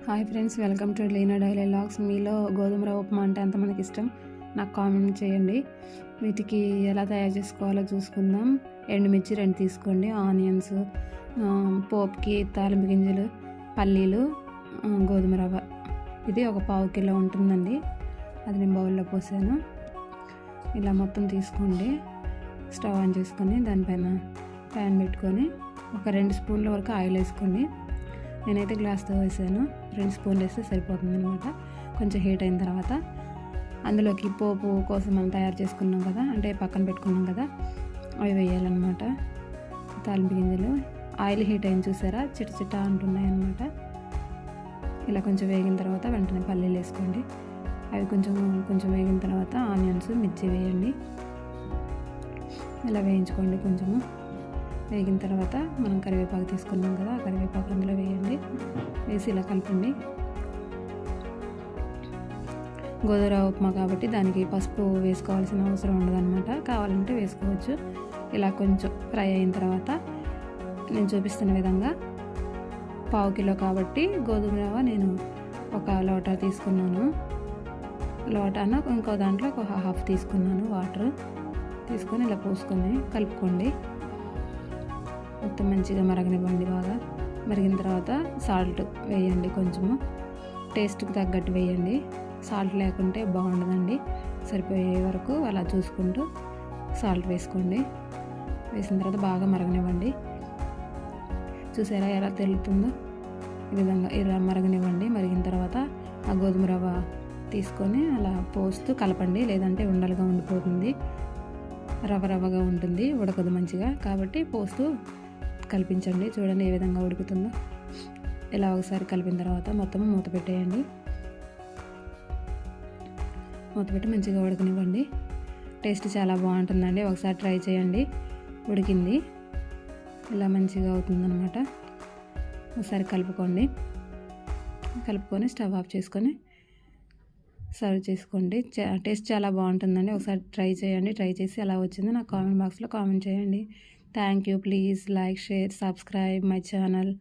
Hi friends, welcome to Leena daily vlogs. మీలో గోధుమ రవ్వ ఉప్మా అంటే ఎంతమందికి ఇష్టం నాకు కామెంట్ చేయండి. వీటికి ఎలా తయారు చేసుకోవాలో చూసుకుందాం. ఎండుమిర్చి 2 తీసుకోండి, ఆనియన్స్, పోపుకి తాలింపు గింజలు, పల్లీలు, గోధుమ రవ్వ. ఇది ఒక 1/2 కిలో ఉంటుందండి. అది నేను బౌల్లో పోసాను. ఇలా మొత్తం తీసుకోండి. స్టవ్ ఆన్ చేసుకొని దానిపైన ప్యాన్ పెట్టుకొని ఒక 2 స్పూన్ల వరకు ఆయిల్ వేసుకోండి. నేనైతే గ్లాస్తో వేసాను. 2 స్పూన్లు వేస్తే సరిపోతుంది అనమాట. కొంచెం హీట్ అయిన తర్వాత అందులోకి పోపు కోసం మనం తయారు చేసుకున్నాం కదా, అంటే పక్కన పెట్టుకున్నాం కదా, అవి వేయాలన్నమాట. తాలింపు గింజలు. ఆయిల్ హీట్ అయిన చూసారా, చిట అంటున్నాయి అన్నమాట. ఇలా కొంచెం వేగిన తర్వాత వెంటనే పల్లీలు వేసుకోండి. అవి కొంచెం వేగిన తర్వాత ఆనియన్స్, మిర్చి వేయండి. ఇలా వేయించుకోండి. కొంచెము వేగిన తర్వాత మనం కరివేపాకు తీసుకున్నాం కదా, ఆ కరివేపాకు అందులో వేయండి. వేసి ఇలా కలపండి. గోధుమ ఉప్మా కాబట్టి దానికి పసుపు వేసుకోవాల్సిన అవసరం ఉండదన్నమాట. కావాలంటే వేసుకోవచ్చు. ఇలా కొంచెం ఫ్రై అయిన తర్వాత నేను చూపిస్తున్న విధంగా 1/2 కిలో కాబట్టి గోధుమ రవ్వ నేను 1 లోటా తీసుకున్నాను. లోటాను ఇంకో దాంట్లో ఒక హాఫ్ తీసుకున్నాను. వాటర్ తీసుకొని ఇలా పోసుకొని కలుపుకోండి. మొత్తం మంచిగా మరగనివ్వండి. బాగా మరిగిన తర్వాత సాల్ట్ వేయండి. కొంచెము టేస్ట్కి తగ్గట్టు వేయండి. సాల్ట్ లేకుంటే బాగుండదండి. సరిపోయే వరకు అలా చూసుకుంటూ సాల్ట్ వేసుకోండి. వేసిన తర్వాత బాగా మరగనివ్వండి. చూసారా ఎలా తెలుస్తుందో? ఈ విధంగా ఇలా మరగనివ్వండి. మరిగిన తర్వాత ఆ గోధుమ రవ్వ తీసుకొని అలా పోస్తూ కలపండి, లేదంటే ఉండలుగా ఉండిపోతుంది. రవ్వగా ఉంటుంది, ఉడకదు మంచిగా. కాబట్టి పోస్తూ కల్పించండి. చూడండి ఏ విధంగా ఉడుకుతుందో. ఇలా ఒకసారి కలిపిన తర్వాత మొత్తం మూత పెట్టేయండి. మూత పెట్టి మంచిగా ఉడకనివ్వండి. టేస్ట్ చాలా బాగుంటుందండి. ఒకసారి ట్రై చేయండి. ఉడికింది, ఇలా మంచిగా అవుతుందన్నమాట. ఒకసారి కలుపుకొని స్టవ్ ఆఫ్ చేసుకొని సర్వ్ చేసుకోండి. టేస్ట్ చాలా బాగుంటుందండి. ఒకసారి ట్రై చేయండి. ట్రై చేసి ఎలా వచ్చిందో నాకు కామెంట్ బాక్స్లో కామెంట్ చేయండి. Thank you. Please like, share, subscribe my channel.